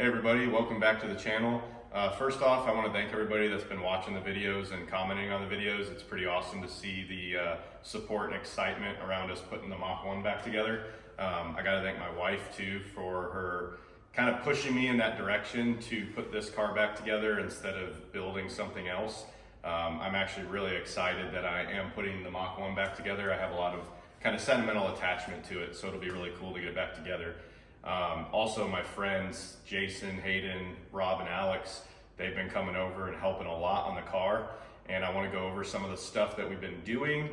Hey everybody, welcome back to the channel. First off, I want to thank everybody that's been watching the videos and commenting on the videos. It's pretty awesome to see the support and excitement around us putting the Mach 1 back together. I got to thank my wife too for her kind of pushing me in that direction to put this car back together instead of building something else. I'm actually really excited that I am putting the Mach 1 back together. I have a lot of kind of sentimental attachment to it, so it'll be really cool to get it back together. Also, my friends Jason, Hayden, Rob, and Alex, they've been coming over and helping a lot on the car, and I want to go over some of the stuff that we've been doing.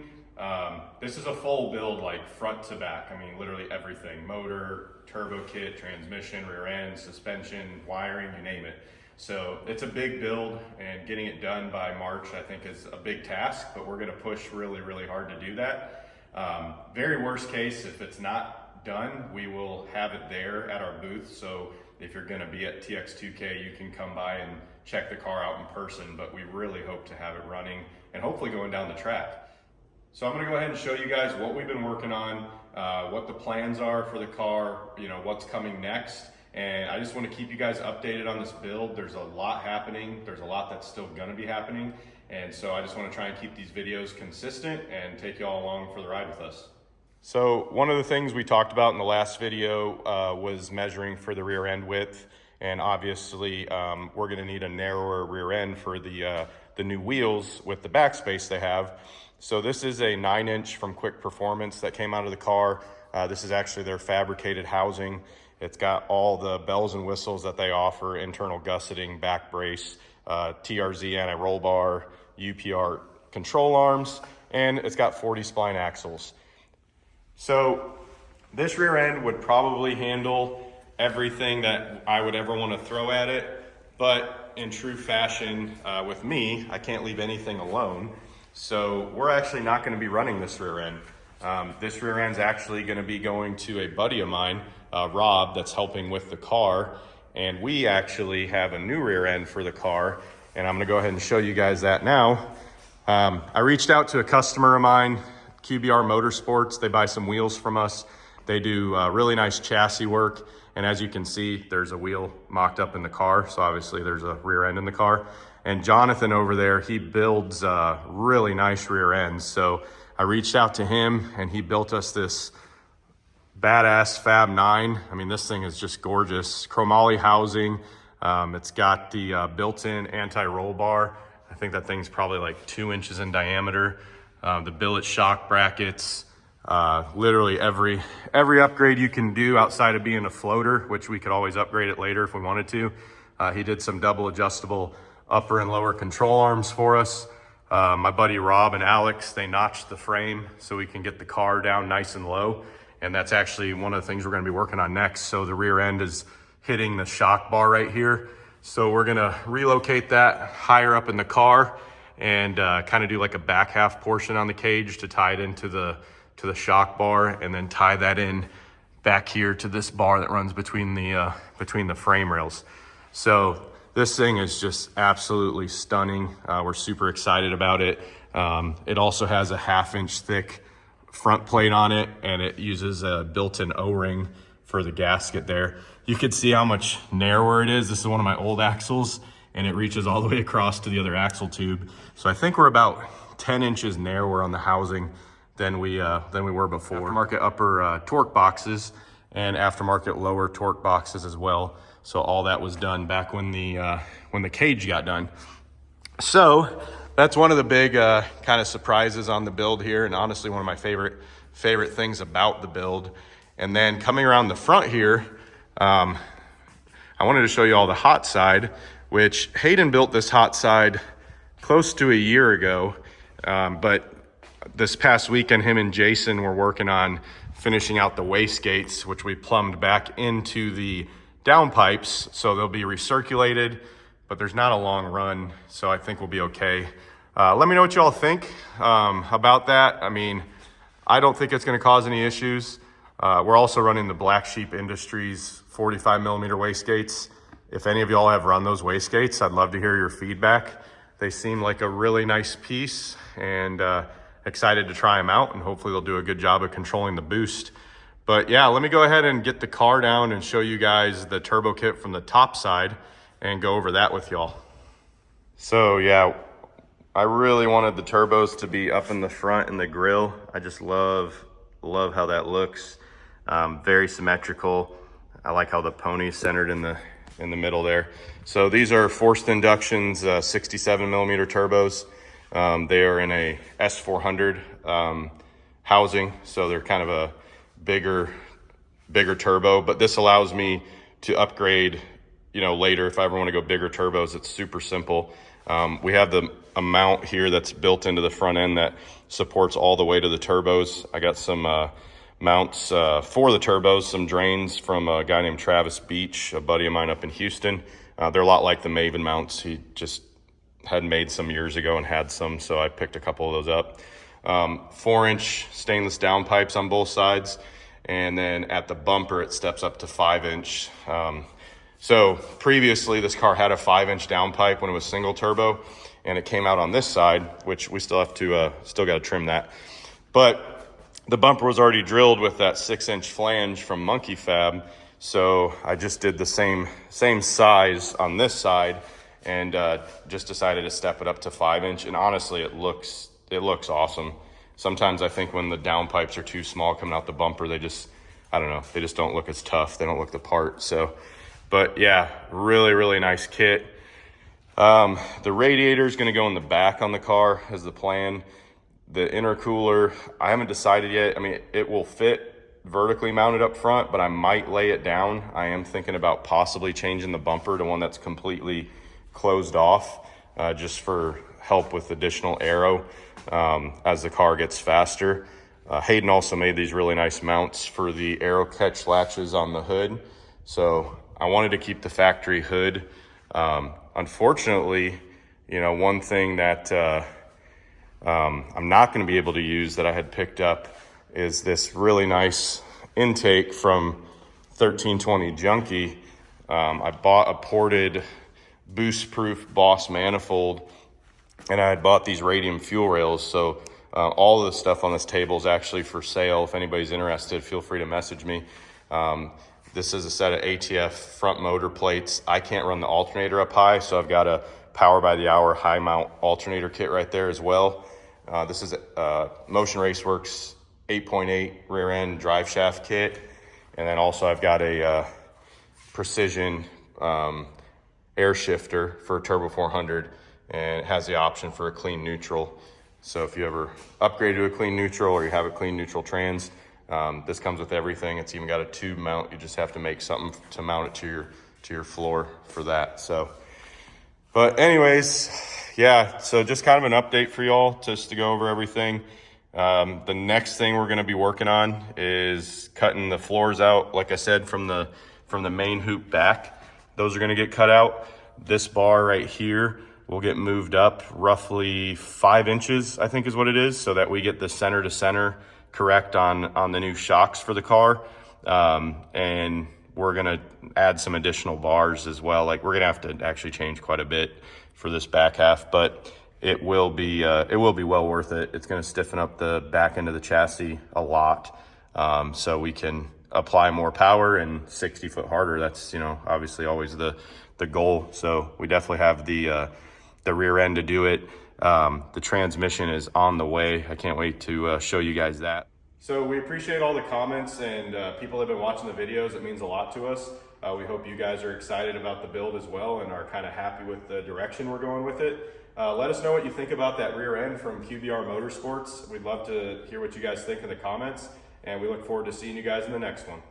This is a full build, like front to back. I mean, literally everything: motor, turbo kit, transmission, rear end, suspension, wiring, you name it. So it's a big build, and getting it done by March I think is a big task, but we're going to push really, really hard to do that. Very worst case, if it's not done, we will have it there at our booth. So if you're going to be at TX2K, you can come by and check the car out in person, but we really hope to have it running and hopefully going down the track. So I'm going to go ahead and show you guys what we've been working on, what the plans are for the car, you know, what's coming next. And I just want to keep you guys updated on this build. There's a lot happening. There's a lot that's still going to be happening. And so I just want to try and keep these videos consistent and take you all along for the ride with us. So one of the things we talked about in the last video was measuring for the rear end width. And obviously we're going to need a narrower rear end for the new wheels with the backspace they have. So this is a 9-inch from Quick Performance that came out of the car. This is actually their fabricated housing. It's got all the bells and whistles that they offer: internal gusseting, back brace, TRZ anti-roll bar, UPR control arms, and it's got 40 spline axles. So this rear end would probably handle everything that I would ever want to throw at it, but in true fashion with me, I can't leave anything alone. So we're actually not going to be running this rear end. This rear end's actually going to be going to a buddy of mine, Rob, that's helping with the car. And we actually have a new rear end for the car, and I'm going to go ahead and show you guys that now. I reached out to a customer of mine, QBR Motorsports. They buy some wheels from us. They do really nice chassis work. And as you can see, there's a wheel mocked up in the car. So obviously there's a rear end in the car. And Jonathan over there, he builds really nice rear ends. So I reached out to him and he built us this badass Fab 9. I mean, this thing is just gorgeous. Chromoly housing. It's got the built-in anti-roll bar. I think that thing's probably like 2 inches in diameter. The billet shock brackets, literally every upgrade you can do outside of being a floater, which we could always upgrade it later if we wanted to. He did some double adjustable upper and lower control arms for us. My buddy Rob and Alex, they notched the frame so we can get the car down nice and low. And that's actually one of the things we're going to be working on next. So the rear end is hitting the shock bar right here. So we're going to relocate that higher up in the car and kind of do like a back half portion on the cage to tie it into the shock bar, and then tie that in back here to this bar that runs between the frame rails. So this thing is just absolutely stunning. We're super excited about it. It also has a 1/2 inch thick front plate on it, and it uses a built-in O-ring for the gasket there. You can see how much narrower it is. This is one of my old axles, and it reaches all the way across to the other axle tube. So I think we're about 10 inches narrower on the housing than we were before. Aftermarket upper torque boxes and aftermarket lower torque boxes as well. So all that was done back when the cage got done. So that's one of the big kind of surprises on the build here, and honestly one of my favorite things about the build. And then coming around the front here, I wanted to show you all the hot side, which Hayden built this hot side close to a year ago. But this past weekend, him and Jason were working on finishing out the wastegates, which we plumbed back into the downpipes. So they'll be recirculated, but there's not a long run. So I think we'll be okay. Let me know what you all think about that. I mean, I don't think it's going to cause any issues. We're also running the Black Sheep Industries 45mm wastegates. If any of y'all have run those wastegates, I'd love to hear your feedback. They seem like a really nice piece, and excited to try them out, and hopefully they'll do a good job of controlling the boost. But yeah, let me go ahead and get the car down and show you guys the turbo kit from the top side and go over that with y'all. So yeah, I really wanted the turbos to be up in the front in the grill. I just love how that looks. Very symmetrical. I like how the pony's centered in the middle there. So these are forced inductions, 67 millimeter turbos. They are in a S400 housing, so they're kind of a bigger turbo, but this allows me to upgrade, you know, later if I ever want to go bigger turbos. It's super simple. We have a mount here that's built into the front end that supports all the way to the turbos. I got some mounts for the turbos, some drains from a guy named Travis Beach, a buddy of mine up in Houston. They're a lot like the Maven mounts. He just had made some years ago and had some, so I picked a couple of those up. 4-inch stainless downpipes on both sides, and then at the bumper it steps up to 5-inch. So previously this car had a 5-inch downpipe when it was single turbo, and it came out on this side, which we still have to still got to trim that. But the bumper was already drilled with that 6-inch flange from Monkey Fab, so I just did the same size on this side, and just decided to step it up to 5-inch. And honestly, it looks awesome. Sometimes I think when the downpipes are too small coming out the bumper, they just, I don't know, they just don't look as tough. They don't look the part. So, but yeah, really nice kit. The radiator is going to go in the back on the car as the plan. The intercooler, I haven't decided yet. I mean, it will fit vertically mounted up front, but I might lay it down. I am thinking about possibly changing the bumper to one that's completely closed off, just for help with additional aero as the car gets faster. Hayden also made these really nice mounts for the aero catch latches on the hood. So I wanted to keep the factory hood. Unfortunately, you know, one thing that I'm not going to be able to use that I had picked up is this really nice intake from 1320 Junkie. I bought a ported boost-proof Boss manifold, and I had bought these radium fuel rails. So all of the stuff on this table is actually for sale. If anybody's interested, feel free to message me. This is a set of ATF front motor plates. I can't run the alternator up high, so I've got a power by the hour high mount alternator kit right there as well. This is Motion Raceworks 8.8 rear end drive shaft kit. And then also I've got a precision air shifter for a Turbo 400, and it has the option for a clean neutral. So if you ever upgrade to a clean neutral or you have a clean neutral trans, this comes with everything. It's even got a tube mount. You just have to make something to mount it to your floor for that. So, but anyways, yeah, so just kind of an update for y'all, just to go over everything. The next thing we're going to be working on is cutting the floors out, like I said, from the main hoop back. Those are going to get cut out. This bar right here will get moved up roughly 5 inches, I think is what it is, so that we get the center to center correct on the new shocks for the car. And we're going to add some additional bars as well. Like, we're going to have to actually change quite a bit for this back half, but it will be well worth it. It's going to stiffen up the back end of the chassis a lot, so we can apply more power and 60 foot harder. That's, you know, obviously always the goal. So we definitely have the rear end to do it. The transmission is on the way. I can't wait to show you guys that. So we appreciate all the comments and people that have been watching the videos. It means a lot to us. We hope you guys are excited about the build as well and are kind of happy with the direction we're going with it. Let us know what you think about that rear end from QBR Motorsports. We'd love to hear what you guys think in the comments, and we look forward to seeing you guys in the next one.